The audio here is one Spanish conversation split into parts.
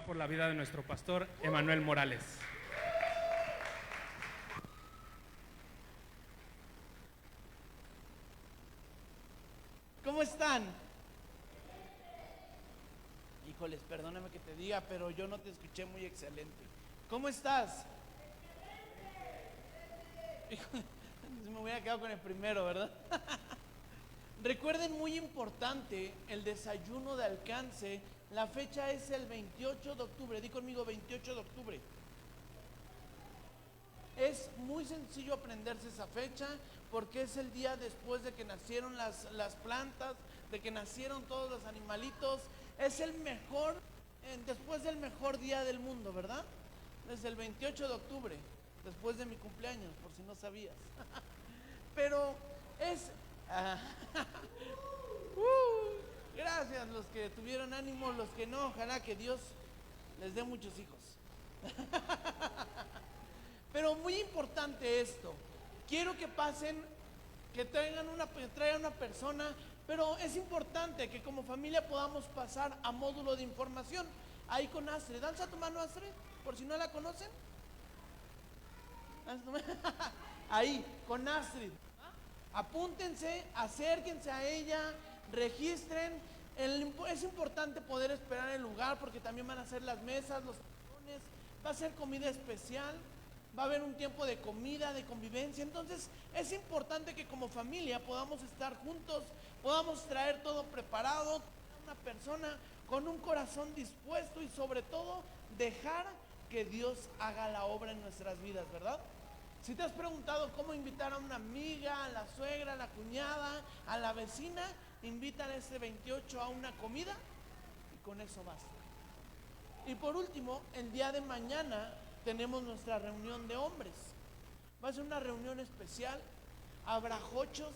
por la vida de nuestro pastor Emanuel Morales. ¿Cómo están? Híjoles, perdóname que te diga, pero yo no te escuché muy excelente. ¿Cómo estás? Híjole, me hubiera quedado con el primero, ¿verdad? Recuerden, muy importante, el desayuno de alcance. La fecha es el 28 de octubre. Di conmigo, 28 de octubre. Es muy sencillo aprenderse esa fecha porque es el día después de que nacieron las plantas, de que nacieron todos los animalitos. Es el mejor, después del mejor día del mundo, ¿verdad? Desde el 28 de octubre, después de mi cumpleaños, por si no sabías. Pero es... gracias los que tuvieron ánimo, los que no, ojalá que Dios les dé muchos hijos. Pero muy importante esto, quiero que pasen, que traigan una persona, pero es importante que como familia podamos pasar a módulo de información, ahí con Astrid. Alza tu mano, Astrid, por si no la conocen. Ahí, con Astrid. Apúntense, acérquense a ella, registren. Es importante poder esperar el lugar porque también van a ser las mesas, los salones, va a ser comida especial, va a haber un tiempo de comida, de convivencia. Entonces es importante que como familia podamos estar juntos, podamos traer todo preparado, una persona con un corazón dispuesto y sobre todo dejar que Dios haga la obra en nuestras vidas, ¿verdad? Si te has preguntado cómo invitar a una amiga, a la suegra, a la cuñada, a la vecina, invítala este 28 a una comida y con eso basta. Y por último, el día de mañana tenemos nuestra reunión de hombres. Va a ser una reunión especial, habrá jochos.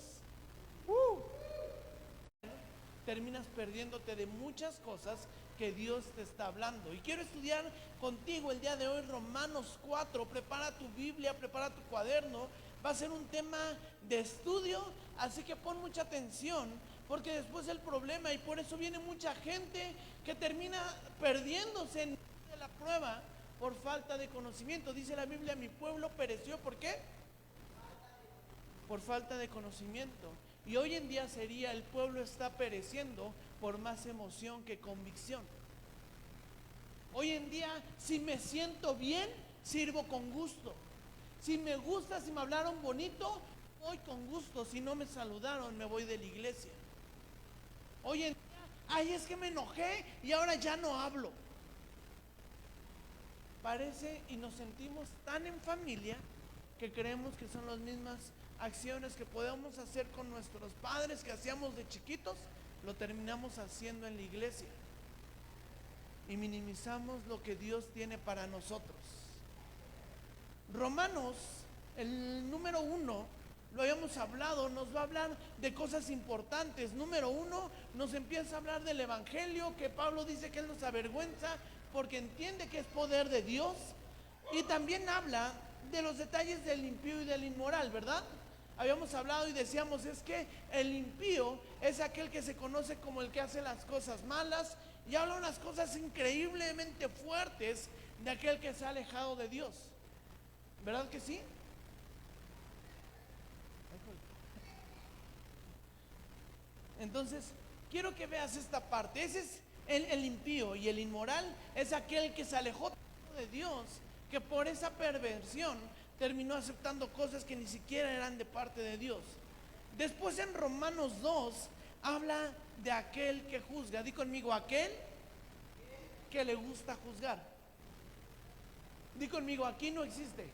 Terminas perdiéndote de muchas cosas que Dios te está hablando. Y quiero estudiar contigo el día de hoy Romanos 4. Prepara tu Biblia, prepara tu cuaderno. Va a ser un tema de estudio, así que pon mucha atención, porque después el problema, y por eso viene mucha gente que termina perdiéndose en la prueba por falta de conocimiento. Dice la Biblia, mi pueblo pereció, ¿por qué? Por falta de conocimiento. Y hoy en día sería, el pueblo está pereciendo por más emoción que convicción. Hoy en día, si me siento bien, sirvo con gusto. Si me gusta, si me hablaron bonito, voy con gusto. Si no me saludaron, me voy de la iglesia. Hoy en día, ay, es que me enojé y ahora ya no hablo. Parece y nos sentimos tan en familia que creemos que son las mismas acciones que podemos hacer con nuestros padres, que hacíamos de chiquitos, lo terminamos haciendo en la iglesia y minimizamos lo que Dios tiene para nosotros. Romanos, el número 1, lo habíamos hablado, nos va a hablar de cosas importantes. Número 1, nos empieza a hablar del evangelio, que Pablo dice que él nos avergüenza porque entiende que es poder de Dios, y también habla de los detalles del impío y del inmoral, ¿verdad? Habíamos hablado y decíamos, es que el impío es aquel que se conoce como el que hace las cosas malas, y habla unas cosas increíblemente fuertes de aquel que se ha alejado de Dios, ¿verdad que sí? Entonces, quiero que veas esta parte. Ese es el impío, y el inmoral es aquel que se alejó de Dios, que por esa perversión terminó aceptando cosas que ni siquiera eran de parte de Dios. Después en Romanos 2 habla de aquel que juzga. Di conmigo, aquel que le gusta juzgar. Di conmigo, aquí no existe.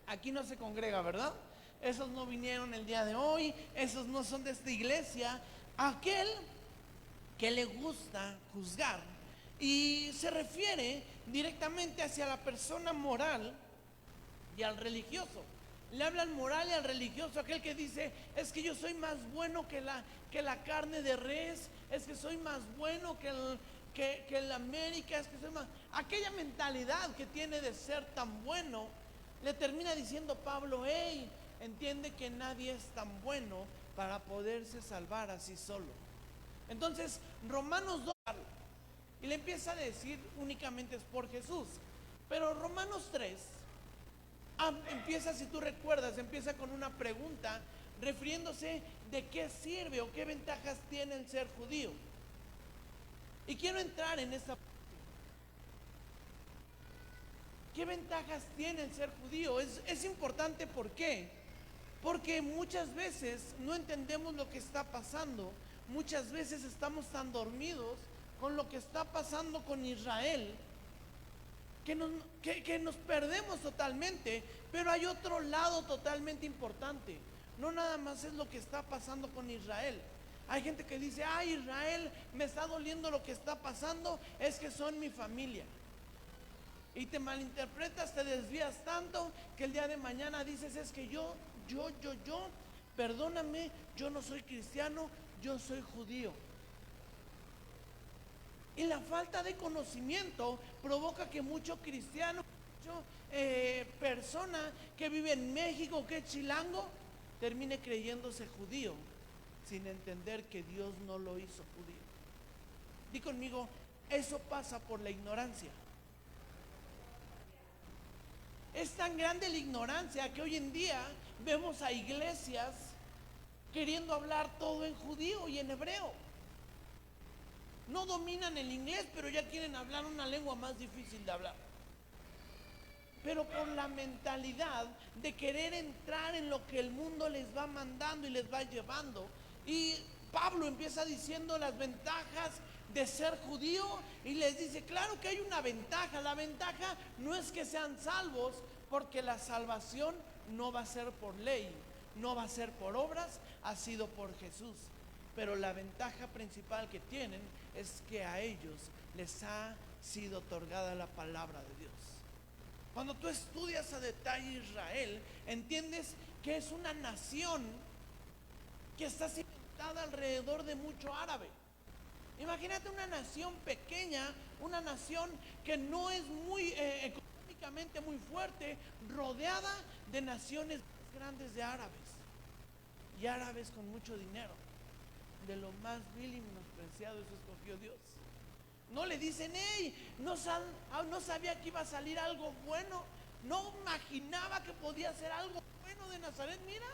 Aquí no se congrega, ¿verdad? Esos no vinieron el día de hoy, esos no son de esta iglesia. Aquel que le gusta juzgar, y se refiere directamente hacia la persona moral y al religioso. Le habla al moral y al religioso, aquel que dice, es que yo soy más bueno que la carne de res, es que soy más bueno que el América, es que soy más... Aquella mentalidad que tiene de ser tan bueno, le termina diciendo Pablo, hey, entiende que nadie es tan bueno para poderse salvar así solo. Entonces, Romanos 2, y le empieza a decir únicamente es por Jesús. Pero Romanos 3 empieza, si tú recuerdas, empieza con una pregunta refiriéndose de qué sirve o qué ventajas tiene el ser judío. Y quiero entrar en esta parte. ¿Qué ventajas tiene el ser judío? Es importante, ¿por qué? Porque muchas veces no entendemos lo que está pasando. Muchas veces estamos tan dormidos con lo que está pasando con Israel que nos perdemos totalmente. Pero hay otro lado totalmente importante. No nada más es lo que está pasando con Israel. Hay gente que dice, ay, Israel, me está doliendo lo que está pasando, es que son mi familia. Y te malinterpretas, te desvías tanto que el día de mañana dices, es que yo, perdóname, yo no soy cristiano, yo soy judío. Y la falta de conocimiento provoca que mucho cristiano, persona que vive en México, que es chilango, termine creyéndose judío, sin entender que Dios no lo hizo judío. Di conmigo, eso pasa por la ignorancia. Es tan grande la ignorancia que hoy en día vemos a iglesias queriendo hablar todo en judío y en hebreo. No dominan el inglés, pero ya quieren hablar una lengua más difícil de hablar. Pero por la mentalidad de querer entrar en lo que el mundo les va mandando y les va llevando. Y Pablo empieza diciendo las ventajas de ser judío y les dice, claro que hay una ventaja. La ventaja no es que sean salvos, porque la salvación no va a ser por ley, no va a ser por obras, ha sido por Jesús. Pero la ventaja principal que tienen es que a ellos les ha sido otorgada la palabra de Dios. Cuando tú estudias a detalle Israel, entiendes que es una nación que está cimentada alrededor de mucho árabe. Imagínate una nación pequeña, una nación que no es muy económicamente muy fuerte, rodeada de naciones más grandes de árabes. Y árabes con mucho dinero. De lo más vil y menospreciado, eso escogió Dios. No le dicen, hey, no sabía que iba a salir algo bueno. No imaginaba que podía ser algo bueno de Nazaret. Mira,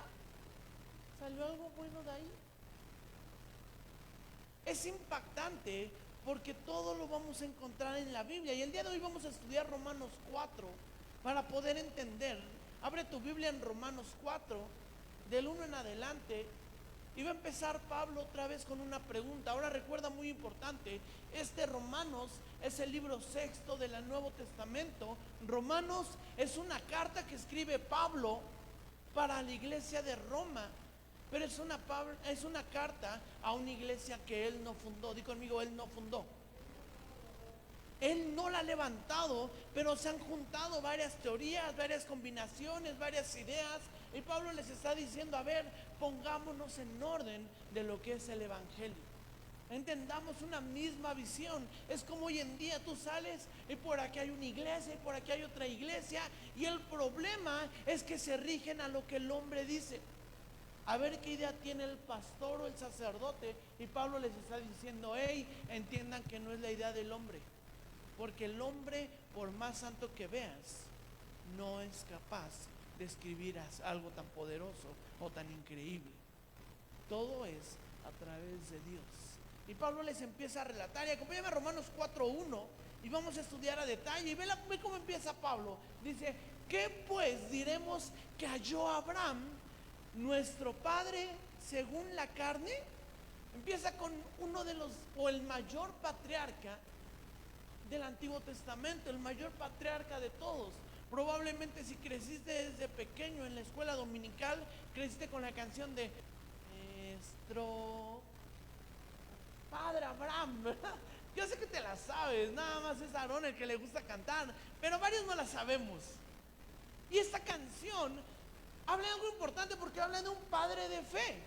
salió algo bueno de ahí. Es impactante porque todo lo vamos a encontrar en la Biblia. Y el día de hoy vamos a estudiar Romanos 4 para poder entender. Abre tu Biblia en Romanos 4, del 1 en adelante. Y va a empezar Pablo otra vez con una pregunta. Ahora recuerda, muy importante, Romanos es el libro sexto del Nuevo Testamento. Romanos es una carta que escribe Pablo para la iglesia de Roma. Pero es una carta a una iglesia que él no fundó. Di conmigo, él no fundó. Él no la ha levantado, pero se han juntado varias teorías, varias combinaciones, varias ideas. Y Pablo les está diciendo, a ver, pongámonos en orden de lo que es el evangelio. Entendamos una misma visión. Es como hoy en día tú sales y por aquí hay una iglesia y por aquí hay otra iglesia. Y el problema es que se rigen a lo que el hombre dice. A ver qué idea tiene el pastor o el sacerdote. Y Pablo les está diciendo, hey, entiendan que no es la idea del hombre. Porque el hombre, por más santo que veas, no es capaz de escribir algo tan poderoso o tan increíble. Todo es a través de Dios. Y Pablo les empieza a relatar. Y acompáñame a Romanos 4:1 y vamos a estudiar a detalle. Y ve cómo empieza Pablo. Dice, ¿qué pues diremos que halló Abraham, nuestro padre según la carne? Empieza con uno de los, o el mayor patriarca del Antiguo Testamento, el mayor patriarca de todos. Probablemente si creciste desde pequeño en la escuela dominical, creciste con la canción de nuestro padre Abraham, ¿verdad? Yo sé que te la sabes, nada más es Aarón el que le gusta cantar, pero varios no la sabemos. Y esta canción habla de algo importante porque habla de un padre de fe,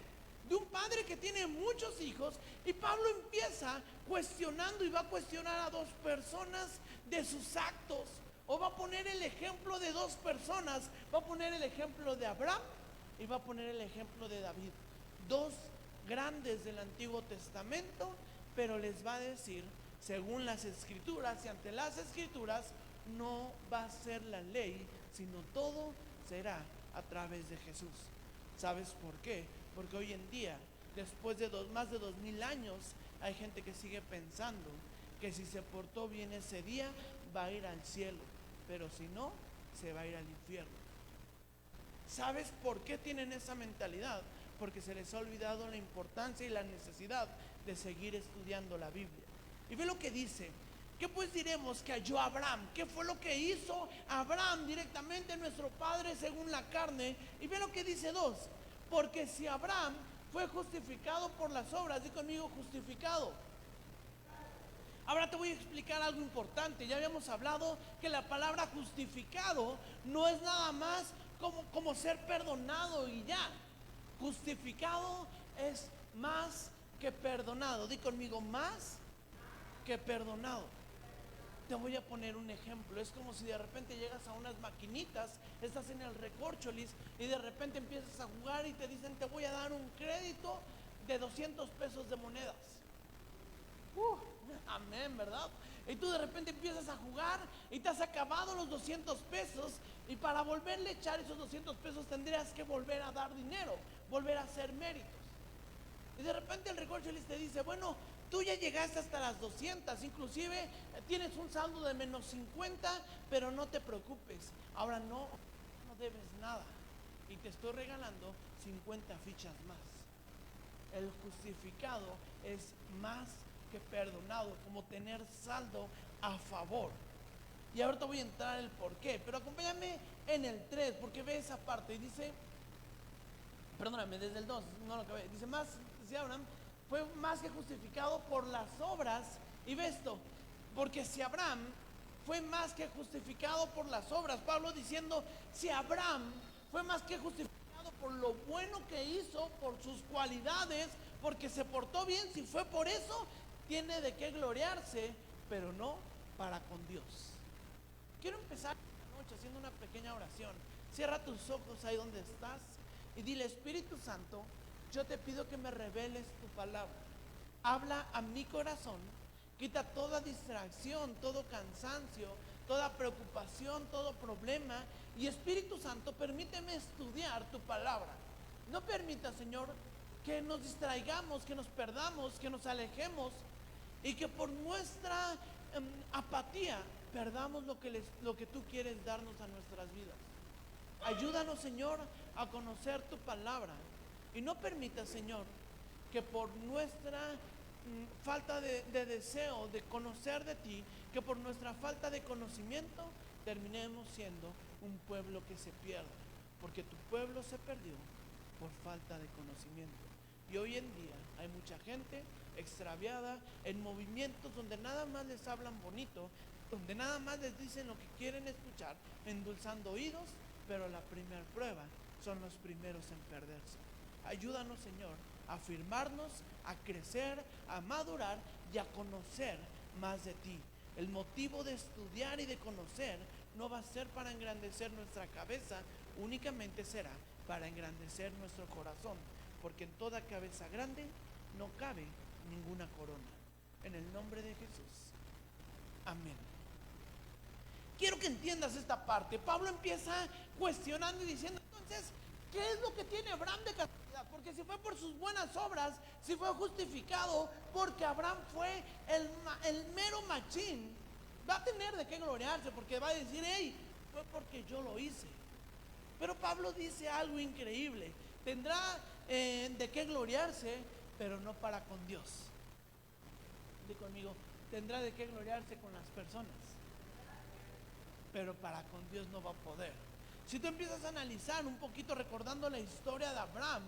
de un padre que tiene muchos hijos. Y Pablo empieza cuestionando y va a cuestionar a dos personas de sus actos, o va a poner el ejemplo de dos personas. Va a poner el ejemplo de Abraham y va a poner el ejemplo de David, dos grandes del Antiguo Testamento, pero les va a decir según las escrituras y ante las escrituras, no va a ser la ley, sino todo será a través de Jesús. ¿Sabes por qué? Porque hoy en día, después de más de 2000 años, hay gente que sigue pensando que si se portó bien ese día va a ir al cielo, pero si no, se va a ir al infierno. ¿Sabes por qué tienen esa mentalidad? Porque se les ha olvidado la importancia y la necesidad de seguir estudiando la Biblia. Y ve lo que dice: ¿qué pues diremos que halló Abraham? ¿Qué fue lo que hizo Abraham directamente, nuestro padre según la carne? Y ve lo que dice 2: porque si Abraham fue justificado por las obras, di conmigo, justificado. Ahora te voy a explicar algo importante. Ya habíamos hablado que la palabra justificado no es nada más como ser perdonado y ya. Justificado es más que perdonado. Di conmigo, más que perdonado. Te voy a poner un ejemplo. Es como si de repente llegas a unas maquinitas, estás en el recorcholis y de repente empiezas a jugar y te dicen: te voy a dar un crédito de 200 pesos de monedas. Amén, ¿verdad? Y tú de repente empiezas a jugar y te has acabado los 200 pesos, y para volverle a echar esos 200 pesos tendrías que volver a dar dinero, volver a hacer méritos. Y de repente el recorcholis te dice: bueno, tú ya llegaste hasta las 200, inclusive tienes un saldo de menos 50, pero no te preocupes, ahora no debes nada y te estoy regalando 50 fichas más. El justificado es más que perdonado, como tener saldo a favor. Y ahorita voy a entrar en el por qué, pero acompáñame en el 3, porque ve esa parte y dice, perdóname, desde el 2, no lo acabé, dice: más, si Abraham fue más que justificado por las obras. Y ve esto: porque si Abraham fue más que justificado por las obras, Pablo diciendo, si Abraham fue más que justificado por lo bueno que hizo, por sus cualidades, porque se portó bien, si fue por eso, tiene de qué gloriarse, pero no para con Dios. Quiero empezar esta noche haciendo una pequeña oración. Cierra tus ojos ahí donde estás y dile: Espíritu Santo, yo te pido que me reveles tu palabra. Habla a mi corazón, quita toda distracción, todo cansancio, toda preocupación, todo problema. Y Espíritu Santo, permíteme estudiar tu palabra. No permita, Señor, que nos distraigamos, que nos perdamos, que nos alejemos y que por nuestra apatía perdamos lo que tú quieres darnos a nuestras vidas. Ayúdanos, Señor, a conocer tu palabra. Y no permita, Señor, que por nuestra falta de deseo de conocer de ti, que por nuestra falta de conocimiento terminemos siendo un pueblo que se pierde, porque tu pueblo se perdió por falta de conocimiento. Y hoy en día hay mucha gente extraviada en movimientos donde nada más les hablan bonito, donde nada más les dicen lo que quieren escuchar, endulzando oídos, pero la primera prueba son los primeros en perderse. Ayúdanos, Señor, a afirmarnos, a crecer, a madurar y a conocer más de ti. El motivo de estudiar y de conocer no va a ser para engrandecer nuestra cabeza, únicamente será para engrandecer nuestro corazón, porque en toda cabeza grande no cabe ninguna corona. En el nombre de Jesús. Amén. Quiero que entiendas esta parte. Pablo empieza cuestionando y diciendo: entonces, ¿qué es lo que tiene Abraham de casualidad? Porque si fue por sus buenas obras, si fue justificado porque Abraham fue el mero machín, va a tener de qué gloriarse, porque va a decir: hey, fue porque yo lo hice. Pero Pablo dice algo increíble: tendrá de qué gloriarse, pero no para con Dios. Dí conmigo: tendrá de qué gloriarse con las personas, pero para con Dios no va a poder. Si tú empiezas a analizar un poquito recordando la historia de Abraham,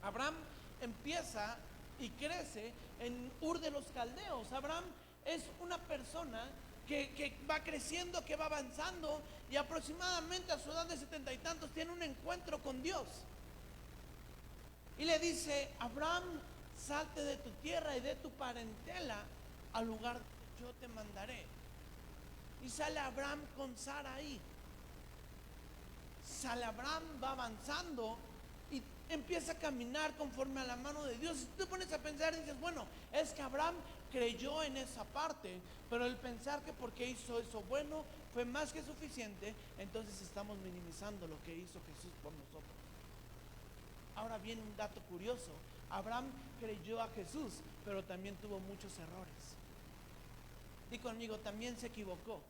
Abraham empieza y crece en Ur de los Caldeos. Abraham es una persona que va creciendo, que va avanzando, y aproximadamente a su edad de 70 y tantos tiene un encuentro con Dios. Y le dice: Abraham, salte de tu tierra y de tu parentela al lugar que yo te mandaré. Y sale Abraham con Sara ahí. Sale Abraham, va avanzando y empieza a caminar conforme a la mano de Dios. Si tú te pones a pensar, dices: bueno, es que Abraham creyó en esa parte, pero el pensar que porque hizo eso bueno fue más que suficiente, entonces estamos minimizando lo que hizo Jesús por nosotros. Ahora viene un dato curioso. Abraham creyó a Jesús, pero también tuvo muchos errores. Di conmigo, también se equivocó.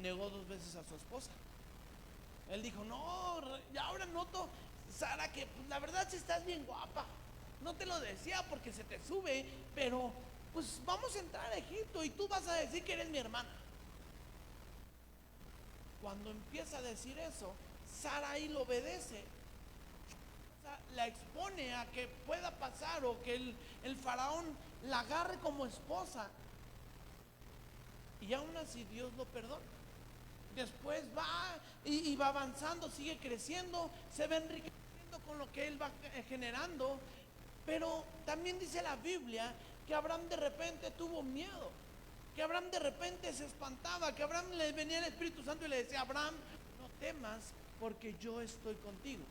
Negó 2 veces a su esposa. Él dijo, no, ya ahora noto, Sara, que pues, la verdad si estás bien guapa. No te lo decía porque se te sube, pero pues vamos a entrar a Egipto y tú vas a decir que eres mi hermana. Cuando empieza a decir eso, Sara ahí lo obedece. O sea, la expone a que pueda pasar o que el faraón la agarre como esposa. Y aún así Dios lo perdona. Después va y va avanzando, sigue creciendo, se va enriqueciendo con lo que él va generando. Pero también dice la Biblia que Abraham de repente tuvo miedo, que Abraham de repente se espantaba, que Abraham le venía el Espíritu Santo y le decía, Abraham, no temas porque yo estoy contigo.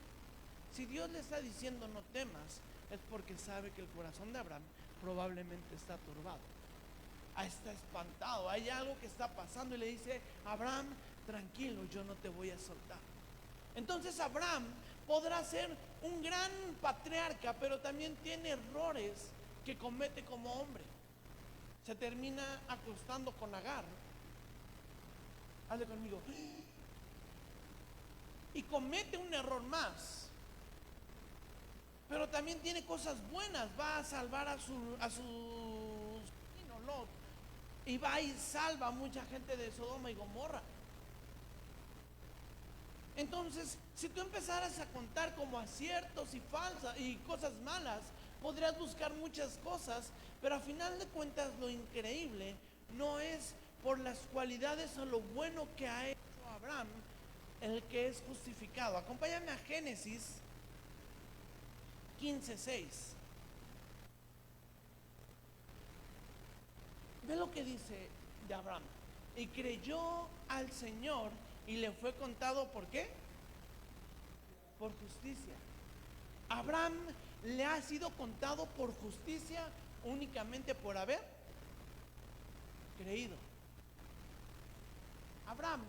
Si Dios le está diciendo no temas, es porque sabe que el corazón de Abraham probablemente está turbado, está espantado, hay algo que está pasando y le dice, Abraham, tranquilo, yo no te voy a soltar. Entonces Abraham podrá ser un gran patriarca, pero también tiene errores que comete como hombre. Se termina acostando con Agar. Hazle conmigo. Y comete un error más. Pero también tiene cosas buenas. Va a salvar a su sobrino Lot. Y va y salva a mucha gente de Sodoma y Gomorra. Entonces, si tú empezaras a contar como aciertos y falsas y cosas malas, podrías buscar muchas cosas, pero a final de cuentas lo increíble no es por las cualidades o lo bueno que ha hecho Abraham el que es justificado. Acompáñame a Génesis 15:6. Ve lo que dice de Abraham. Y creyó al Señor y le fue contado, ¿por qué? Por justicia. Abraham le ha sido contado por justicia únicamente por haber creído. Abraham,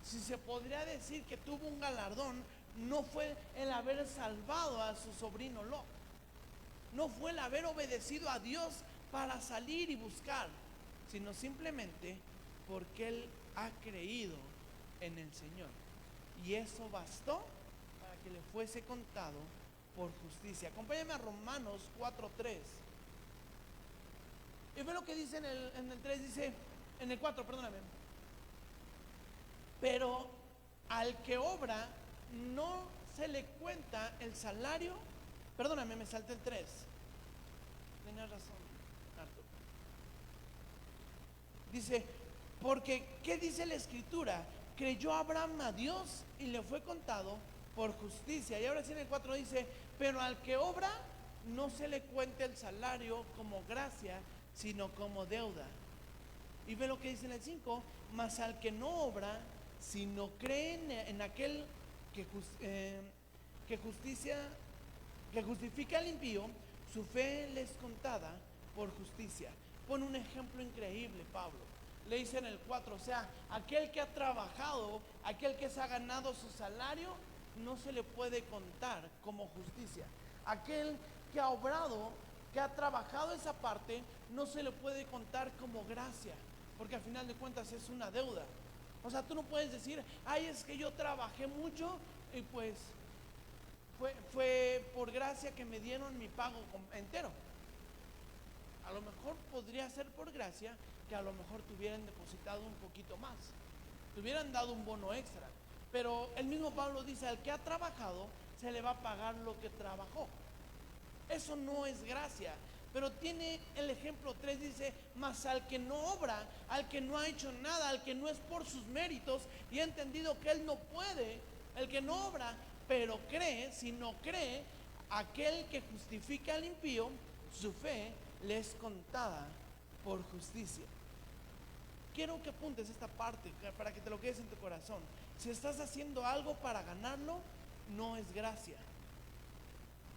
si se podría decir que tuvo un galardón, no fue el haber salvado a su sobrino Lot, no fue el haber obedecido a Dios para salir y buscar, sino simplemente porque él ha creído en el Señor, y eso bastó para que le fuese contado por justicia. Acompáñame a Romanos 4:3 y ve lo que dice en el 3, dice, en el 4, perdóname. Pero al que obra no se le cuenta el salario. Perdóname, me salté el 3. Tienes razón, Arturo. Dice, porque ¿qué dice la Escritura? Creyó Abraham a Dios y le fue contado por justicia. Y ahora sí en el 4 dice, pero al que obra no se le cuenta el salario como gracia, sino como deuda. Y ve lo que dice en el 5, mas al que no obra, sino cree en aquel que justifica al impío, su fe le es contada por justicia. Pone un ejemplo increíble, Pablo. Le dice en el 4, o sea, aquel que ha trabajado, aquel que se ha ganado su salario, no se le puede contar como justicia. Aquel que ha obrado, que ha trabajado esa parte, no se le puede contar como gracia, porque al final de cuentas es una deuda. O sea, tú no puedes decir, ay, es que yo trabajé mucho y pues fue por gracia que me dieron mi pago entero. A lo mejor podría ser por gracia que a lo mejor te hubieran depositado un poquito más, te hubieran dado un bono extra. Pero el mismo Pablo dice, al que ha trabajado se le va a pagar lo que trabajó. Eso no es gracia. Pero tiene el ejemplo 3, dice, mas al que no obra, al que no ha hecho nada, al que no es por sus méritos y ha entendido que él no puede, el que no obra, pero cree, si no cree, aquel que justifica al impío, su fe le es contada por justicia. Quiero que apuntes esta parte para que te lo quedes en tu corazón. Si estás haciendo algo para ganarlo, no es gracia.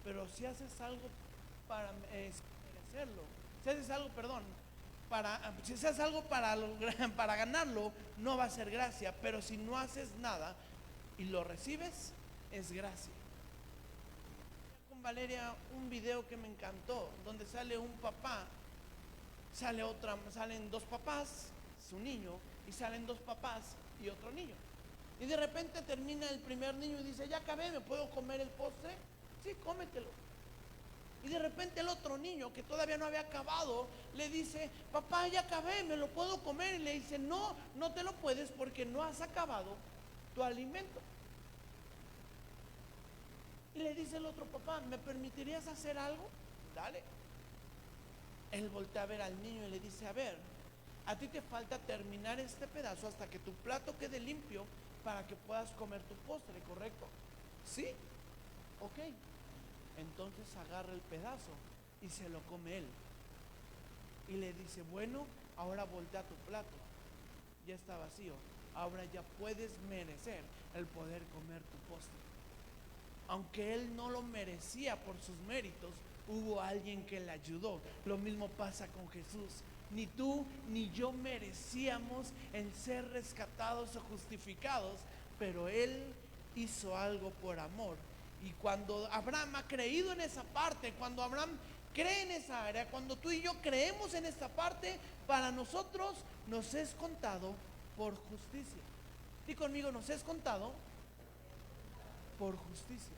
Pero si haces algo para merecerlo, Si haces algo, perdón, si haces algo para ganarlo, no va a ser gracia. Pero si no haces nada y lo recibes, es gracia. Con Valeria un video que me encantó, donde sale un papá, salen dos papás, su niño, y salen dos papás y otro niño. Y de repente termina el primer niño y dice: ya acabé, ¿me puedo comer el postre? Sí, cómetelo. Y de repente el otro niño, que todavía no había acabado, le dice: papá, ya acabé, ¿me lo puedo comer? Y le dice: no, no te lo puedes porque no has acabado tu alimento. Y le dice el otro papá: ¿me permitirías hacer algo? Dale. Él voltea a ver al niño y le dice: a ver, a ti te falta terminar este pedazo hasta que tu plato quede limpio para que puedas comer tu postre, ¿correcto? Sí, ok. Entonces agarra el pedazo y se lo come él. Y le dice: bueno, ahora voltea tu plato, ya está vacío, ahora ya puedes merecer el poder comer tu postre. Aunque él no lo merecía por sus méritos, hubo alguien que le ayudó. Lo mismo pasa con Jesús. Ni tú ni yo merecíamos el ser rescatados o justificados, pero Él hizo algo por amor. Y cuando Abraham ha creído en esa parte, cuando Abraham cree en esa área, cuando tú y yo creemos en esta parte, para nosotros nos es contado por justicia. Y conmigo, nos es contado por justicia.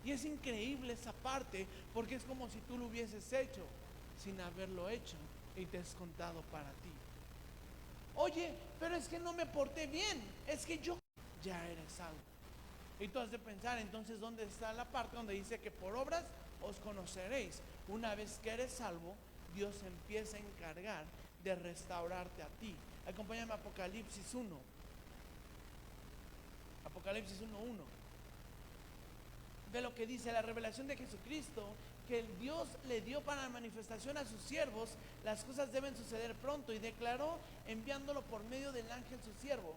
Y es increíble esa parte, porque es como si tú lo hubieses hecho sin haberlo hecho y te es contado para ti. Oye, pero es que no me porté bien, es que yo ya eres salvo. Y tú has de pensar, entonces, ¿dónde está la parte donde dice que por obras os conoceréis? Una vez que eres salvo, Dios empieza a encargar de restaurarte a ti. Acompáñame a Apocalipsis 1. Apocalipsis 1:1. Ve lo que dice: la revelación de Jesucristo, que el Dios le dio para la manifestación a sus siervos. Las cosas deben suceder pronto, y declaró enviándolo por medio del ángel su siervo.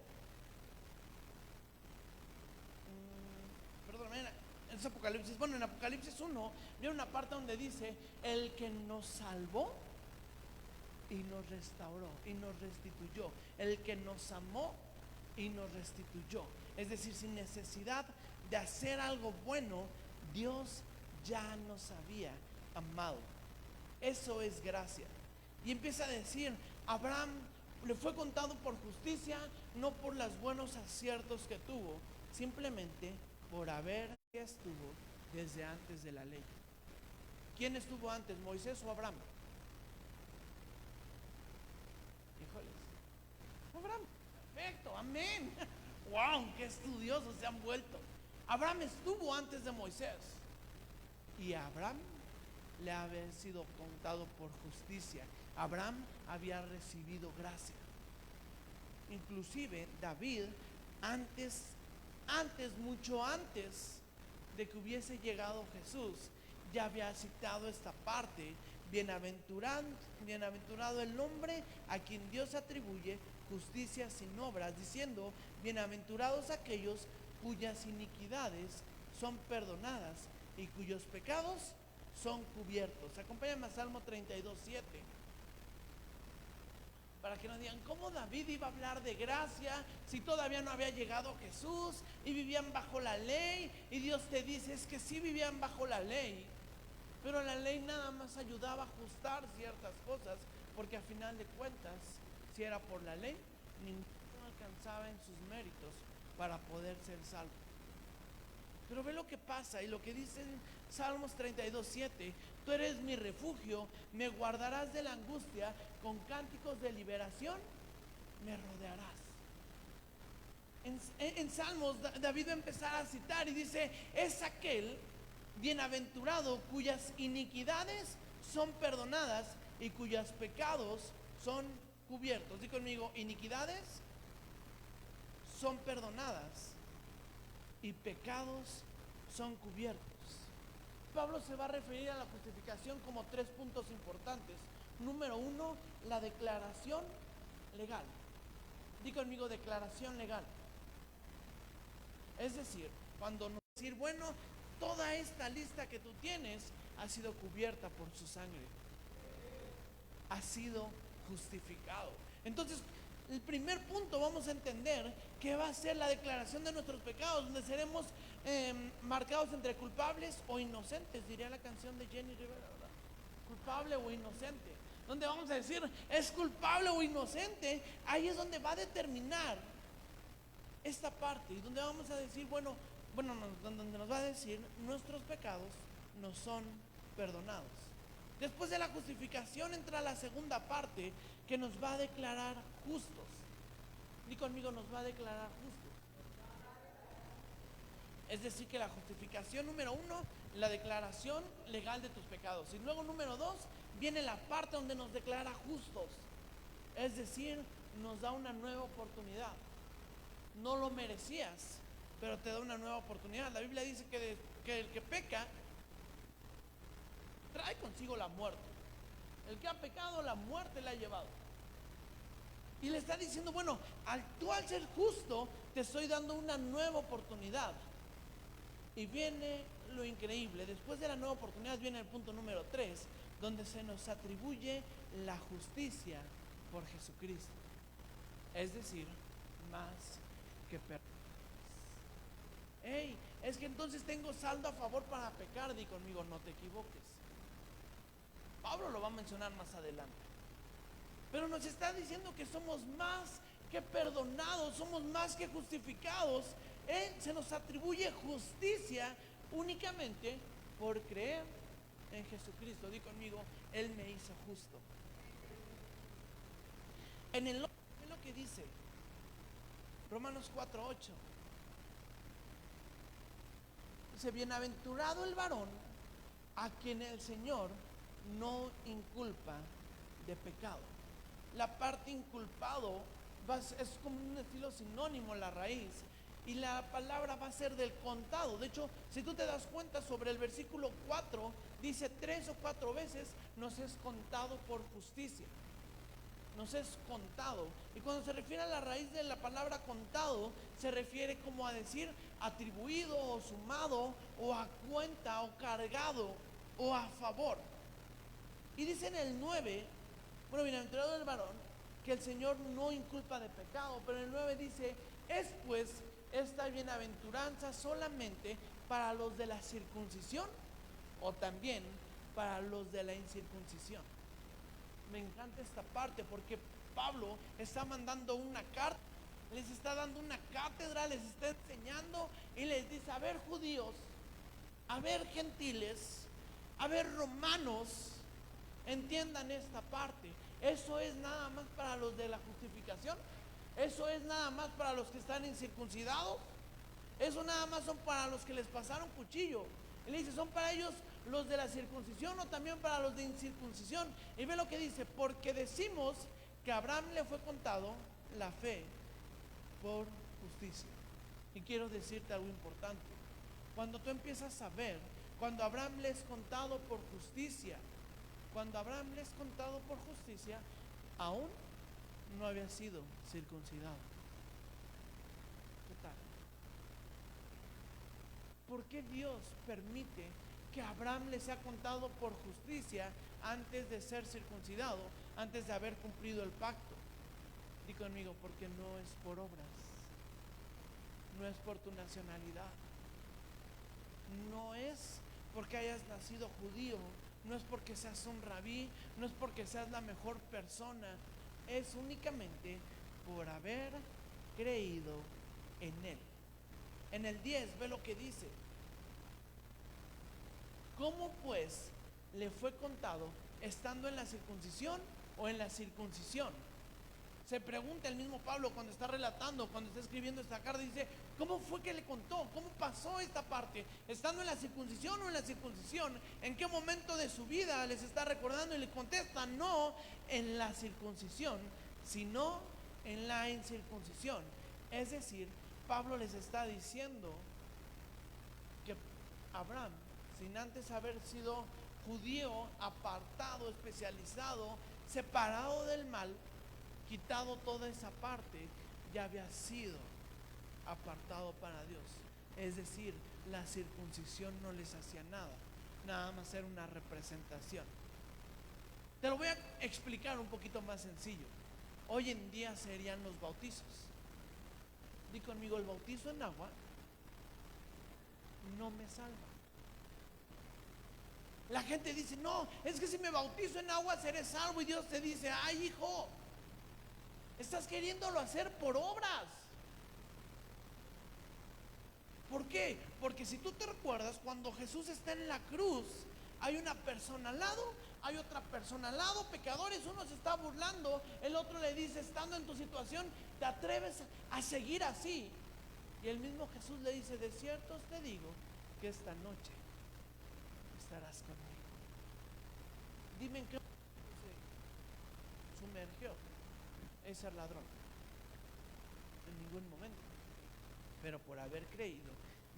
Perdóname, es Apocalipsis. Bueno, en Apocalipsis 1 viene una parte donde dice: el que nos salvó y nos restauró y nos restituyó, el que nos amó y nos restituyó. Es decir, sin necesidad de hacer algo bueno, Dios ya nos había amado. Eso es gracia. Y empieza a decir: Abraham le fue contado por justicia, no por los buenos aciertos que tuvo, simplemente por haber estuvo desde antes de la ley. ¿Quién estuvo antes, Moisés o Abraham? Híjoles, Abraham. Perfecto, amén. Wow, qué estudiosos se han vuelto. Abraham estuvo antes de Moisés, y a Abraham le había sido contado por justicia. Abraham había recibido gracia. Inclusive David, mucho antes de que hubiese llegado Jesús, ya había citado esta parte: bienaventurado el hombre a quien Dios atribuye justicia sin obras, diciendo: bienaventurados aquellos cuyas iniquidades son perdonadas y cuyos pecados son cubiertos. Acompáñame a Salmo 32:7, para que nos digan: ¿cómo David iba a hablar de gracia si todavía no había llegado Jesús y vivían bajo la ley? Y Dios te dice: es que sí vivían bajo la ley, pero la ley nada más ayudaba a ajustar ciertas cosas, porque a final de cuentas, si era por la ley, ninguno alcanzaba en sus méritos para poder ser salvo. Pero ve lo que pasa y lo que dice en Salmos 32:7: tú eres mi refugio, me guardarás de la angustia, con cánticos de liberación me rodearás. En Salmos David va a empezar a citar y dice: es aquel bienaventurado cuyas iniquidades son perdonadas y cuyos pecados son cubiertos. Di conmigo: iniquidades son perdonadas y pecados son cubiertos. Pablo se va a referir a la justificación como 3 puntos importantes. Número 1, la declaración legal. Di conmigo: declaración legal. Es decir, cuando nos decir: bueno, toda esta lista que tú tienes ha sido cubierta por su sangre. ha sido justificado. Entonces, el primer punto vamos a entender que va a ser la declaración de nuestros pecados, donde seremos marcados entre culpables o inocentes, diría la canción de Jenny Rivera, ¿verdad? Culpable o inocente, donde vamos a decir es culpable o inocente. Ahí es donde va a determinar esta parte, y donde vamos a decir, donde nos va a decir nuestros pecados no son perdonados. Después de la justificación entra la segunda parte, que nos va a declarar justos. Di conmigo, nos va a declarar justos. Es decir, que la justificación número 1, la declaración legal de tus pecados. Y luego número 2, viene la parte donde nos declara justos. Es decir, nos da una nueva oportunidad. No lo merecías, pero te da una nueva oportunidad. La Biblia dice que el que peca trae consigo la muerte. El que ha pecado, la muerte le ha llevado. Y le está diciendo, tú al ser justo, te estoy dando una nueva oportunidad. Y viene lo increíble. Después de la nueva oportunidad viene el punto número 3, donde se nos atribuye la justicia por Jesucristo. Es decir, más que perdones. Es que entonces tengo saldo a favor para pecar. Di conmigo, no te equivoques. Pablo lo va a mencionar más adelante. Pero nos está diciendo que somos más que perdonados, somos más que justificados. Se nos atribuye justicia únicamente por creer en Jesucristo. Di conmigo, Él me hizo justo. En el es lo que dice Romanos 4:8. Dice, bienaventurado el varón a quien el Señor no inculpa de pecado. La parte inculpado es como un estilo sinónimo, la raíz, y la palabra va a ser del contado. De hecho, si tú te das cuenta, sobre el versículo 4 dice 3 o 4 veces nos es contado por justicia, nos es contado. Y cuando se refiere a la raíz de la palabra contado, se refiere como a decir atribuido o sumado o a cuenta o cargado o a favor. Y dice en el 9, bienaventurado el varón que el Señor no inculpa de pecado. Pero en el 9 dice, es pues esta bienaventuranza solamente para los de la circuncisión o también para los de la incircuncisión. Me encanta esta parte porque Pablo está mandando una carta, les está dando una cátedra, les está enseñando y les dice, a ver judíos, a ver gentiles, a ver romanos, entiendan esta parte. Eso es nada más para los de la justificación. Eso es nada más para los que están incircuncidados. Eso nada más son para los que les pasaron cuchillo. Y le dice, ¿son para ellos los de la circuncisión o también para los de incircuncisión? Y ve lo que dice, porque decimos que a Abraham le fue contado la fe por justicia. Y quiero decirte algo importante. Cuando tú empiezas a ver, cuando Abraham le es contado por justicia, cuando Abraham le es contado por justicia, aún no había sido circuncidado. ¿Qué tal? ¿Por qué Dios permite que Abraham le sea contado por justicia antes de ser circuncidado, antes de haber cumplido el pacto? Di conmigo, porque no es por obras, no es por tu nacionalidad, no es porque hayas nacido judío, no es porque seas un rabí, no es porque seas la mejor persona, es únicamente por haber creído en Él. En el 10 ve lo que dice. ¿Cómo pues le fue contado estando en la circuncisión o en la circuncisión? Se pregunta el mismo Pablo cuando está relatando, cuando está escribiendo esta carta, dice, ¿cómo fue que le contó? ¿Cómo pasó esta parte? ¿Estando en la circuncisión o en la circuncisión? ¿En qué momento de su vida les está recordando? Y le contesta, no en la circuncisión, sino en la incircuncisión. Es decir, Pablo les está diciendo que Abraham, sin antes haber sido judío, apartado, especializado, separado del mal, quitado toda esa parte, ya había sido apartado para Dios. Es decir, la circuncisión no les hacía nada, nada más era una representación. Te lo voy a explicar un poquito más sencillo. Hoy en día serían los bautizos. Di conmigo, el bautizo en agua no me salva. La gente dice, no, es que si me bautizo en agua seré salvo. Y Dios te dice, ay hijo, estás queriéndolo hacer por obras. ¿Por qué? Porque si tú te recuerdas, cuando Jesús está en la cruz, hay una persona al lado, hay otra persona al lado, pecadores, uno se está burlando, el otro le dice, estando en tu situación, ¿te atreves a seguir así? Y el mismo Jesús le dice, de cierto os te digo que esta noche estarás conmigo. Dime en qué se sumergió ese ladrón. En ningún momento. Pero por haber creído,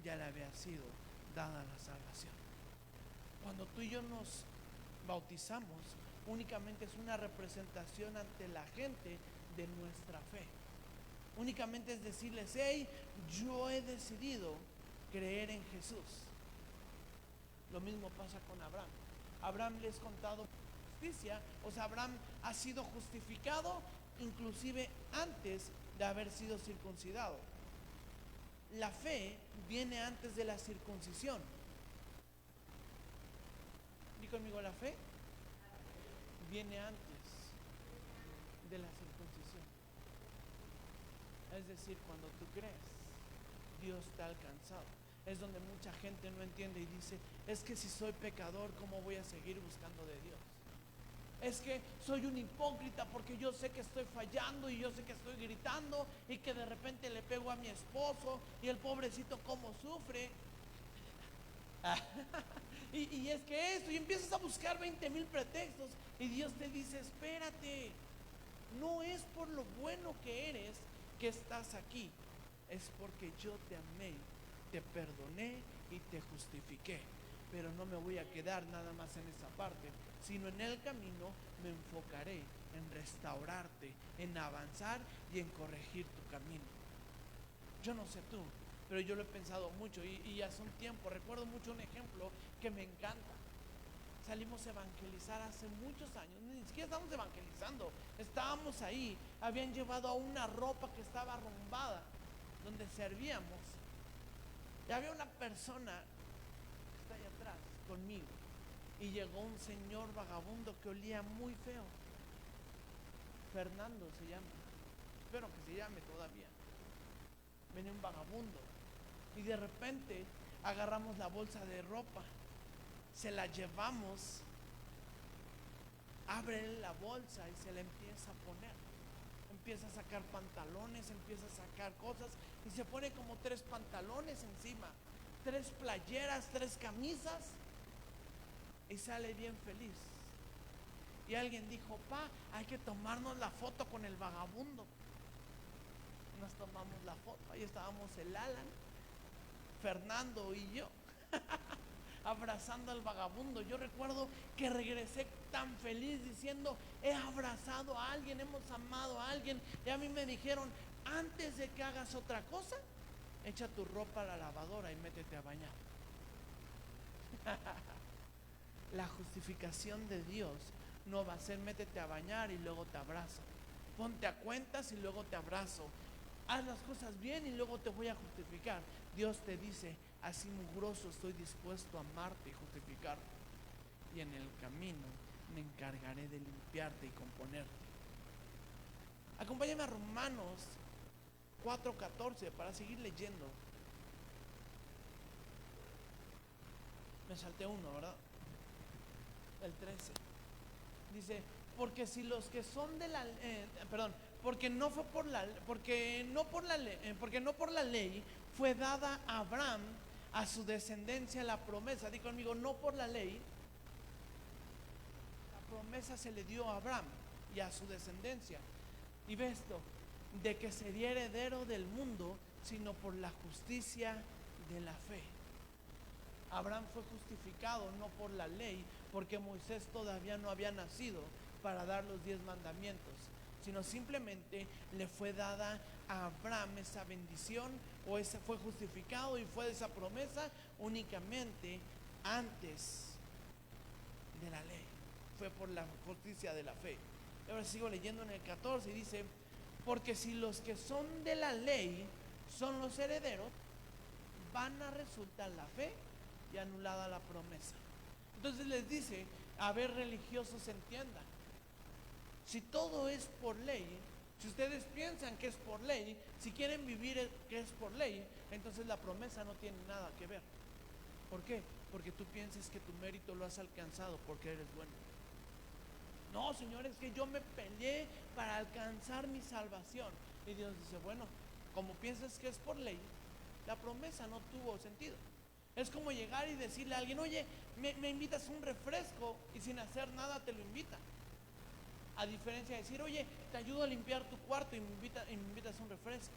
ya le había sido dada la salvación. Cuando tú y yo nos bautizamos, únicamente es una representación ante la gente de nuestra fe. Únicamente es decirles, hey, yo he decidido creer en Jesús. Lo mismo pasa con Abraham. Abraham le es contado justicia, o sea, Abraham ha sido justificado inclusive antes de haber sido circuncidado. La fe viene antes de la circuncisión. Di conmigo, la fe viene antes de la circuncisión. Es decir, cuando tú crees, Dios te ha alcanzado. Es donde mucha gente no entiende y dice, es que si soy pecador, ¿cómo voy a seguir buscando de Dios? Es que soy un hipócrita porque yo sé que estoy fallando y yo sé que estoy gritando y que de repente le pego a mi esposo y el pobrecito cómo sufre. y es que esto, y empiezas a buscar 20,000 pretextos y Dios te dice, espérate, no es por lo bueno que eres que estás aquí, es porque yo te amé, te perdoné y te justifiqué. Pero no me voy a quedar nada más en esa parte, sino en el camino me enfocaré en restaurarte, en avanzar y en corregir tu camino. Yo no sé tú, pero yo lo he pensado mucho y hace un tiempo recuerdo mucho un ejemplo que me encanta. Salimos a evangelizar hace muchos años, ni siquiera estábamos evangelizando, estábamos ahí, habían llevado a una ropa que estaba arrumbada, donde servíamos, y había una persona está allá atrás conmigo y llegó un señor vagabundo que olía muy feo. Fernando se llama, espero que se llame todavía. Venía un vagabundo y de repente agarramos la bolsa de ropa, se la llevamos, abre la bolsa y se la empieza a poner, empieza a sacar pantalones, empieza a sacar cosas y se pone como 3 pantalones encima, 3 playeras, 3 camisas y sale bien feliz. Y alguien dijo, pa, hay que tomarnos la foto con el vagabundo. Nos tomamos la foto, ahí estábamos el Alan, Fernando y yo abrazando al vagabundo. Yo recuerdo que regresé tan feliz diciendo, he abrazado a alguien, hemos amado a alguien. Y a mí me dijeron, antes de que hagas otra cosa, echa tu ropa a la lavadora y métete a bañar. La justificación de Dios no va a ser métete a bañar y luego te abrazo, ponte a cuentas y luego te abrazo, haz las cosas bien y luego te voy a justificar. Dios te dice, así mugroso estoy dispuesto a amarte y justificarte, y en el camino me encargaré de limpiarte y componerte. Acompáñame a Romanos 4:14 para seguir leyendo. Me salté uno, ¿verdad? El 13. Dice, porque si los que son de la porque no por la ley fue dada a Abraham, a su descendencia, la promesa. Di conmigo, no por la ley. La promesa se le dio a Abraham y a su descendencia. Y ve esto, de que sería heredero del mundo, sino por la justicia de la fe. Abraham fue justificado no por la ley, porque Moisés todavía no había nacido para dar los 10 mandamientos, sino simplemente le fue dada a Abraham esa bendición, o ese fue justificado y fue de esa promesa únicamente antes de la ley. fue por la justicia de la fe. Ahora sigo leyendo en el 14 y dice, porque si los que son de la ley son los herederos, van a resultar la fe y anulada la promesa. Entonces les dice, a ver, religiosos, entiendan, si todo es por ley, si ustedes piensan que es por ley, si quieren vivir que es por ley, entonces la promesa no tiene nada que ver. ¿Por qué? Porque tú piensas que tu mérito lo has alcanzado porque eres bueno. No, Señor, es que yo me peleé para alcanzar mi salvación. Y Dios dice, bueno, como piensas que es por ley, la promesa no tuvo sentido. Es como llegar y decirle a alguien, oye, me invitas un refresco, y sin hacer nada te lo invita. A diferencia de decir, oye, te ayudo a limpiar tu cuarto y me invitas un refresco.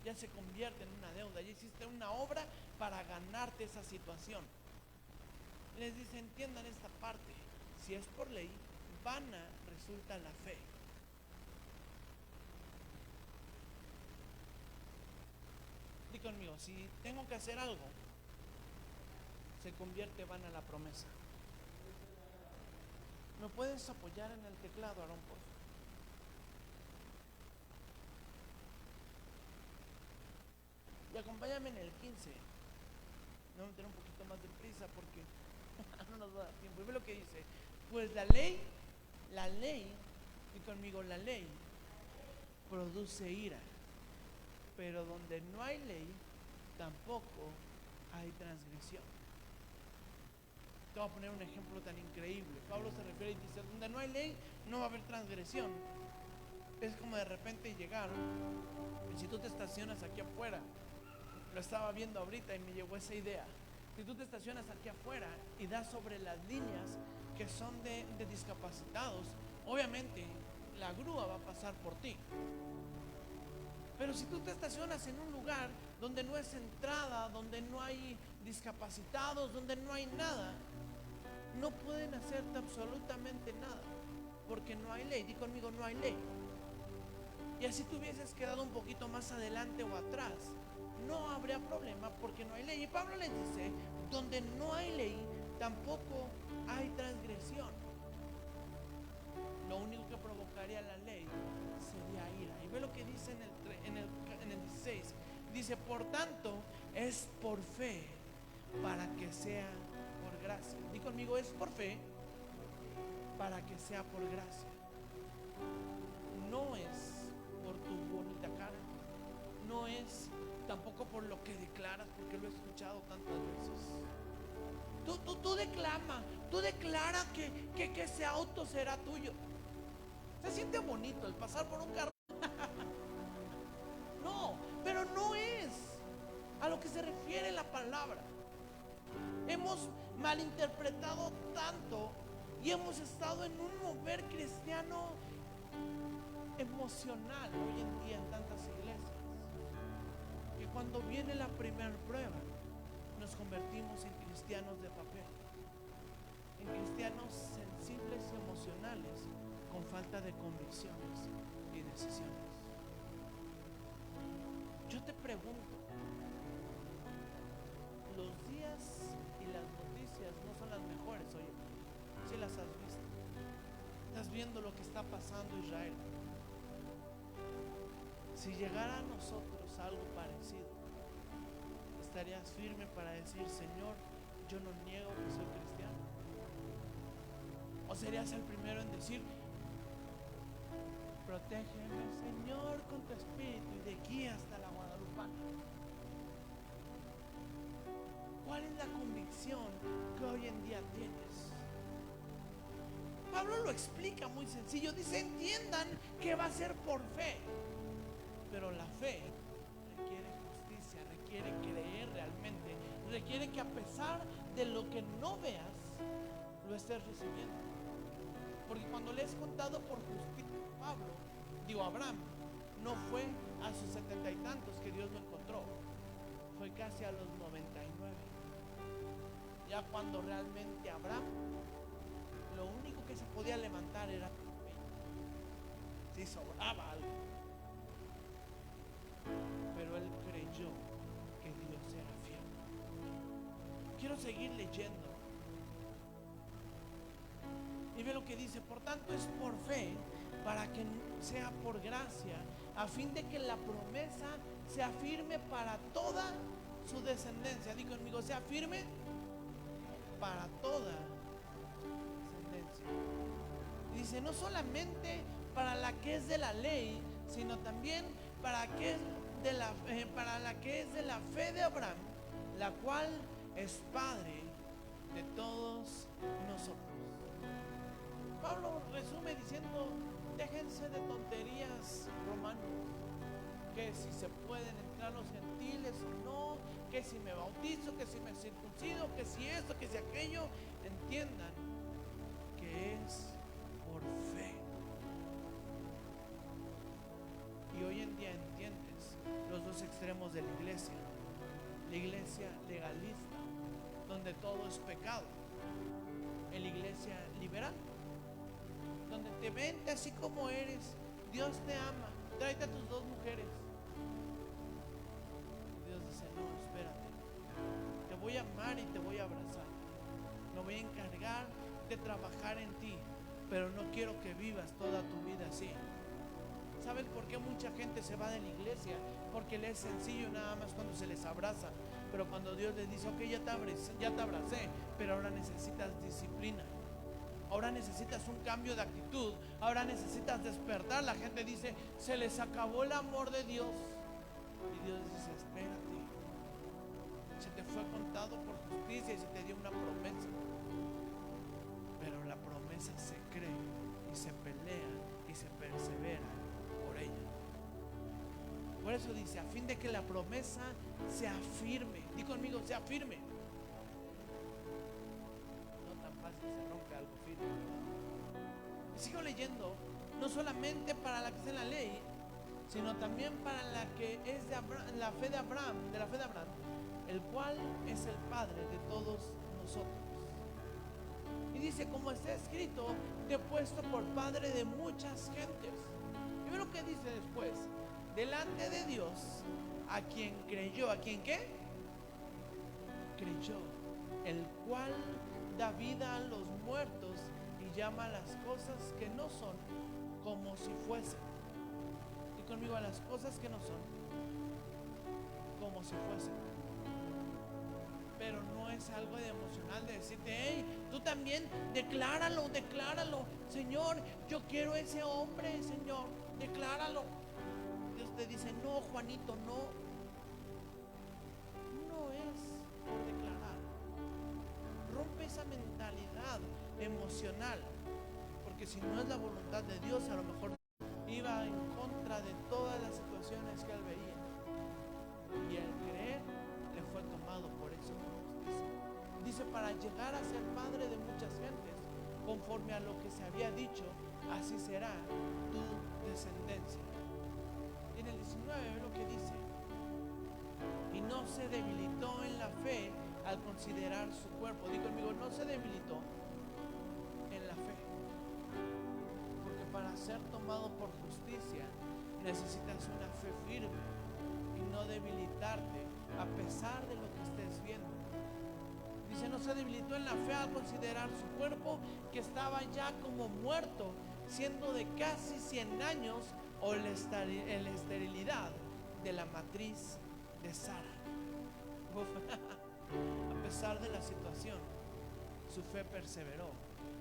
Ya se convierte en una deuda, ya hiciste una obra para ganarte esa situación. Les dice, entiendan esta parte, si es por ley, vana resulta la fe. Di conmigo, si tengo que hacer algo, se convierte vana la promesa. ¿Me puedes apoyar en el teclado, Aarón, por favor? Y acompáñame en el 15. No me tener un poquito más de prisa porque no nos va a dar tiempo. Y ve lo que dice. Pues la ley, y conmigo, la ley produce ira, pero donde no hay ley, tampoco hay transgresión. Te voy a poner un ejemplo tan increíble. Pablo se refiere y dice, donde no hay ley, no va a haber transgresión. Es como de repente llegar, y si tú te estacionas aquí afuera, lo estaba viendo ahorita y me llegó esa idea. Si tú te estacionas aquí afuera y das sobre las líneas que son de discapacitados, obviamente la grúa va a pasar por ti. Pero si tú te estacionas en un lugar donde no es entrada, donde no hay discapacitados, donde no hay nada, no pueden hacerte absolutamente nada, porque no hay ley. Di conmigo, no hay ley. Y así tú hubieses quedado un poquito más adelante o atrás, no habría problema porque no hay ley. Y Pablo les dice, donde no hay ley, tampoco hay transgresión. Lo único que provocaría la ley sería ira. Y ve lo que dice en el 16. Dice, por tanto, es por fe, para que sea por gracia. Di conmigo, es por fe, para que sea por gracia. No es por tu bonita cara, no es tampoco por lo que declaras, porque lo he escuchado tantas veces. Tú declara que ese auto será tuyo. Se siente bonito el pasar por un carro. No, pero no es a lo que se refiere la palabra. Hemos malinterpretado tanto y hemos estado en un mover cristiano emocional hoy en día en tantas iglesias, que cuando viene la primera prueba nos convertimos en cristianos de papel, en cristianos sensibles y emocionales con falta de convicciones y decisiones. Yo te pregunto, los días y las noticias no son las mejores hoy en día. Si las has visto, estás viendo lo que está pasando en Israel. Si llegara a nosotros algo parecido, ¿estarías firme para decir, Señor, yo no niego que soy cristiano? ¿O serías el primero en decir, protégeme, Señor, con tu espíritu y de aquí hasta la Guadalupana? ¿Cuál es la convicción que hoy en día tienes? Pablo lo explica muy sencillo. Dice, entiendan que va a ser por fe. Pero la fe requiere justicia, requiere creer realmente, requiere que a pesar de lo que no veas, lo estés recibiendo. Porque cuando le has contado por justicia a Abraham, no fue a sus 70 y tantos que Dios lo encontró, fue casi a los 99. Ya cuando realmente Abraham, lo único que se podía levantar era fe, si sobraba algo. Pero él creyó que Dios era fiel. Quiero seguir leyendo. Y ve lo que dice: por tanto es por fe, para que sea por gracia, a fin de que la promesa sea firme para toda su descendencia. Digo conmigo: sea firme para toda descendencia. Y dice: no solamente para la que es de la ley, sino también para la que es de la fe de Abraham, la cual es padre de todos nosotros. Pablo resume diciendo: déjense de tonterías, romanos, que si se pueden entrar los gentiles o no, que si me bautizo, que si me circuncido, que si esto, que si aquello. Entiendan que es por fe. Y hoy en día entiendes los dos extremos de la iglesia: la iglesia legalista, donde todo es pecado, y la iglesia liberal, donde te vente así como eres, Dios te ama, tráete a tus dos mujeres. Dios dice: no, espérate, te voy a amar y te voy a abrazar, me voy a encargar de trabajar en ti, pero no quiero que vivas toda tu vida así. ¿Saben por qué mucha gente se va de la iglesia? Porque le es sencillo nada más cuando se les abraza, pero cuando Dios les dice: ok, ya te abracé, pero ahora necesitas disciplina, ahora necesitas un cambio de actitud, ahora necesitas despertar. La gente dice: se les acabó el amor de Dios. Y Dios dice: espérate, se te fue contado por justicia y se te dio una promesa, pero la promesa se cree y se pelea y se persevera por ella. Por eso dice: a fin de que la promesa sea firme. Di conmigo: sea firme. No tan fácil se rompe algo firme. Y sigo leyendo: no solamente para la que está en la ley, sino también para la que es de la fe de Abraham, el cual es el padre de todos nosotros. Y dice: como está escrito, te he puesto por padre de muchas gentes. Y ve lo que dice después: delante de Dios, a quien creyó. ¿A quien qué? Creyó, el cual da vida a los muertos y llama a las cosas que no son como si fuesen. Y conmigo: a las cosas que no son como si fuesen. Pero no es algo de emocional de decirte: hey, tú también decláralo, Señor, yo quiero ese hombre, Señor, decláralo. Dios te dice: no, Juanito, no es por declarar. Rompe esa mentalidad emocional, porque si no es la voluntad de Dios, a lo mejor iba en contra de todas las situaciones que él veía, y el creer le fue tomado por eso. Dice: para llegar a ser padre de muchas gentes, conforme a lo que se había dicho, así será tu descendencia. Y en el 19 ve lo que dice: y no se debilitó en la fe al considerar su cuerpo. Digo conmigo: no se debilitó en la fe, porque para ser tomado por justicia necesitas una fe firme y no debilitarte a pesar de lo que estés viendo. Dice: no se debilitó en la fe al considerar su cuerpo, que estaba ya como muerto, siendo de casi 100 años, o la esterilidad de la matriz de Sara. A pesar de la situación, su fe perseveró.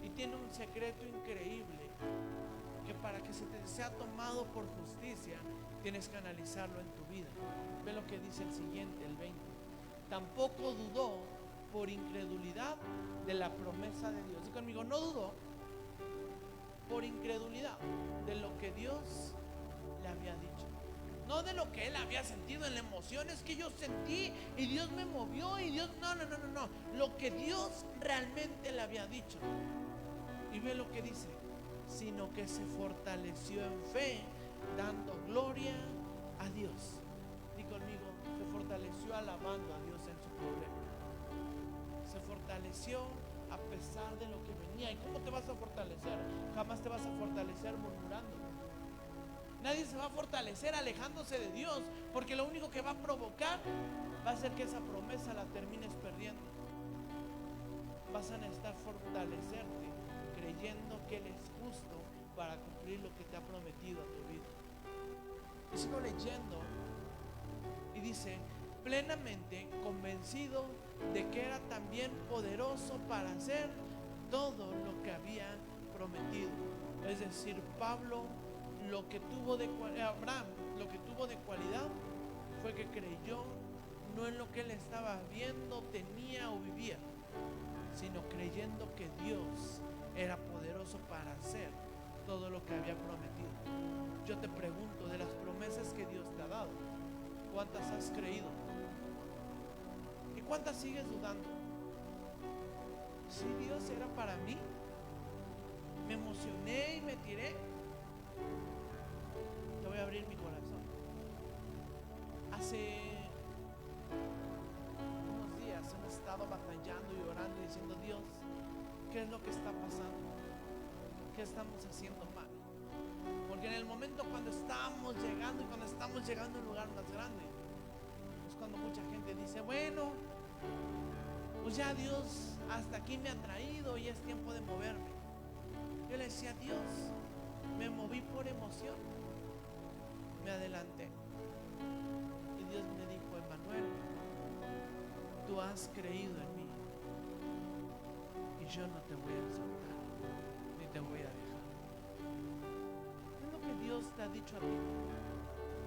Y tiene un secreto increíble, que para que se te sea tomado por justicia, tienes que analizarlo en tu vida. Ve lo que dice el siguiente, el 20. Tampoco dudó por incredulidad de la promesa de Dios. Y conmigo: no dudó por incredulidad de lo que Dios le había dicho. No de lo que él había sentido en la emoción. Es que yo sentí y Dios me movió y Dios... No. Lo que Dios realmente le había dicho. Y ve lo que dice: sino que se fortaleció en fe, dando gloria a Dios. Y conmigo: se fortaleció alabando a Dios en su problema. Se fortaleció a pesar de lo que venía. ¿Y cómo te vas a fortalecer? Jamás te vas a fortalecer murmurando. Nadie se va a fortalecer alejándose de Dios, porque lo único que va a provocar va a ser que esa promesa la termines perdiendo. Vas a necesitar fortalecerte creyendo que Él es justo para cumplir lo que te ha prometido a tu vida. Y sigo leyendo y dice, plenamente convencido de que era también poderoso para hacer todo lo que había prometido. Es decir, Pablo, Abraham, lo que tuvo de cualidad fue que creyó no en lo que él estaba viendo, tenía o vivía, sino creyendo que Dios era poderoso para hacer todo lo que había prometido. Yo te pregunto, de las promesas que Dios te ha dado, ¿cuántas has creído? ¿Y cuántas sigues dudando? Si Dios era para mí, me emocioné y me tiré. Te voy a abrir mi corazón. Hace unos días hemos estado batallando y orando y diciendo, Dios, ¿qué es lo que está pasando? ¿Qué estamos haciendo mal? Porque en el momento cuando estamos llegando y cuando estamos llegando a un lugar más grande, es cuando mucha gente dice, bueno, pues ya Dios hasta aquí me ha traído y es tiempo de moverme. Yo le decía, Dios, me moví por emoción, me adelanté y Dios me dijo, Emanuel, tú has creído en mí y yo no te voy a soltar ni te voy a dejar. Es lo que Dios te ha dicho a ti.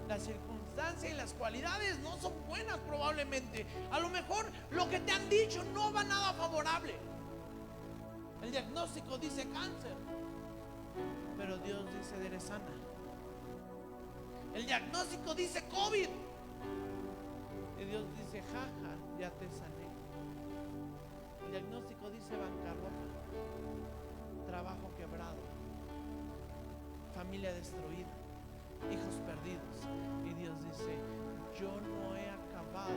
Las circunstancias y las cualidades no son buenas probablemente. A lo mejor lo que te han dicho no va nada favorable. El diagnóstico dice cáncer, pero Dios dice eres sana. El diagnóstico dice COVID y Dios dice jaja, ya te sané. El diagnóstico dice bancarrota, trabajo quebrado, familia destruida, hijos perdidos, y Dios dice, yo no he acabado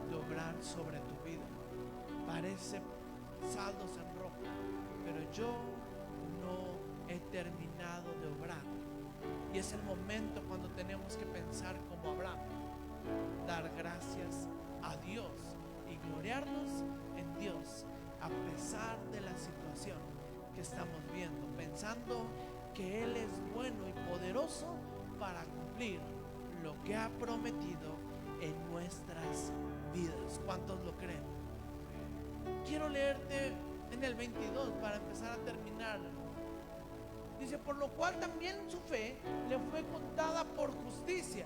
de obrar sobre tu vida. Parece saldos en rojo, pero yo no he terminado de obrar. Y es el momento cuando tenemos que pensar como Abraham, dar gracias a Dios y gloriarnos en Dios a pesar de la situación que estamos viendo, pensando que Él es bueno y poderoso para cumplir lo que ha prometido en nuestras vidas. ¿Cuántos lo creen? Quiero leerte en el 22 para empezar a terminar. Dice, por lo cual también su fe le fue contada por justicia.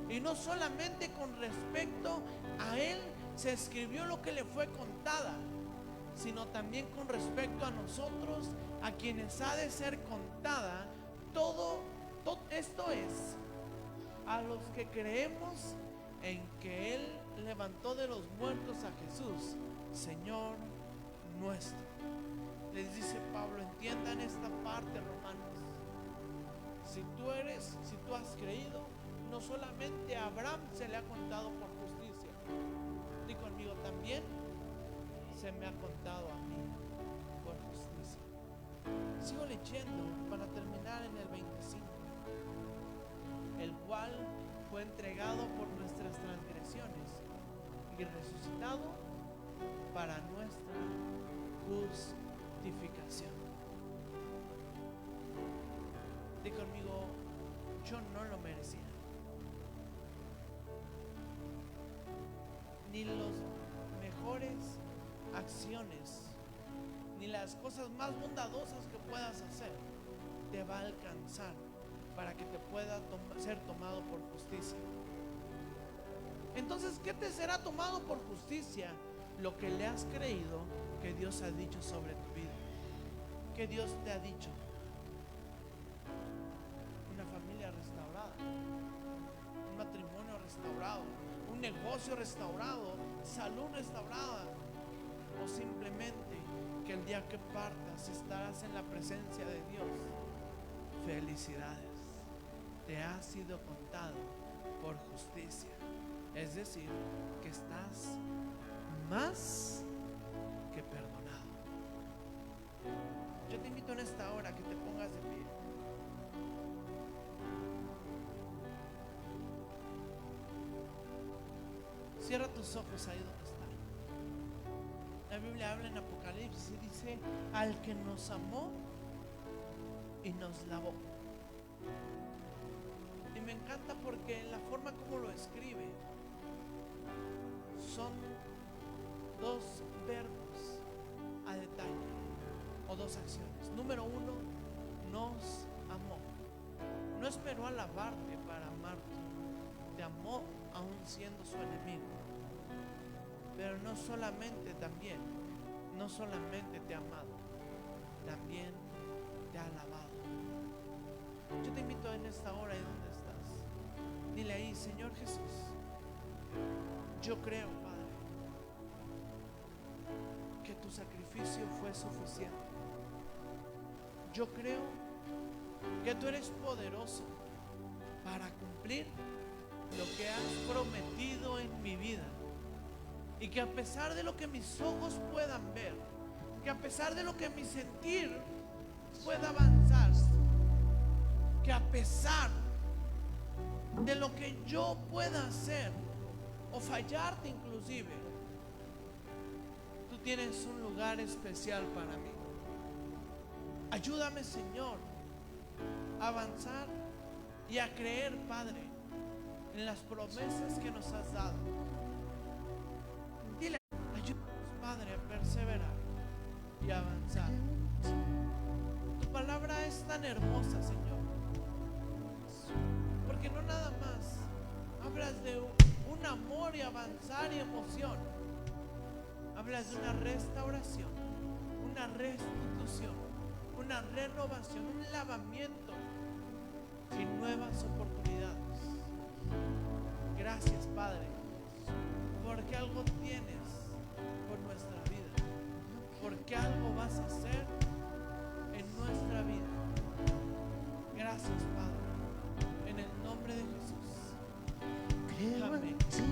Y no solamente con respecto a él se escribió lo que le fue contada, sino también con respecto a nosotros, a quienes ha de ser contada todo esto es, a los que creemos en que Él levantó de los muertos a Jesús, Señor nuestro. Les dice Pablo, entiendan esta parte, hermanos. Si tú has creído, no solamente a Abraham se le ha contado por justicia. Di conmigo, también se me ha contado a mí por justicia. Sigo leyendo para terminar en el 25. El cual fue entregado por nuestras transgresiones y resucitado para nuestra justificación. Di conmigo, yo no lo merecía. Ni las mejores acciones, ni las cosas más bondadosas que puedas hacer te va a alcanzar para que te pueda ser tomado por justicia. Entonces, ¿qué te será tomado por justicia? Lo que le has creído que Dios ha dicho sobre tu vida. ¿Qué Dios te ha dicho? Una familia restaurada, un matrimonio restaurado, un negocio restaurado, salud restaurada, o simplemente que el día que partas estarás en la presencia de Dios. Felicidades, te ha sido contado por justicia, es decir, que estás más que perdonado. Yo te invito en esta hora a que te pongas de pie. Cierra tus ojos ahí donde están. La Biblia Biblia habla en Apocalipsis y dice: al que nos amó y nos lavó. Y me encanta porque en la forma como lo escribe son dos verbos a detalle o dos acciones. Número uno, nos amó. No esperó a alabarte para amarte, te amó aún siendo su enemigo. Pero no solamente te ha amado, también te ha alabado. Yo te invito en esta hora, ¿y dónde estás? Dile ahí: Señor Jesús, yo creo, Padre, que tu sacrificio fue suficiente. Yo creo que tú eres poderoso para cumplir lo que has prometido en mi vida. Y que a pesar de lo que mis ojos puedan ver, que a pesar de lo que mi sentir pueda avanzar, que a pesar de lo que yo pueda hacer o fallarte inclusive, tú tienes un lugar especial para mí. Ayúdame, Señor, a avanzar y a creer, Padre, en las promesas que nos has dado. Dile: ayúdanos, Padre, a perseverar y a avanzar. Tu palabra es tan hermosa, Señor, porque no nada más hablas de un amor y avanzar y emoción. Hablas de una restauración, una restitución, una renovación, un lavamiento y nuevas oportunidades. Gracias, Padre, porque algo tienes por nuestra vida, porque algo vas a hacer en nuestra vida. Gracias, Padre, en el nombre de Jesús. Creo Amén. en ti, Jesús.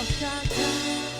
Oh,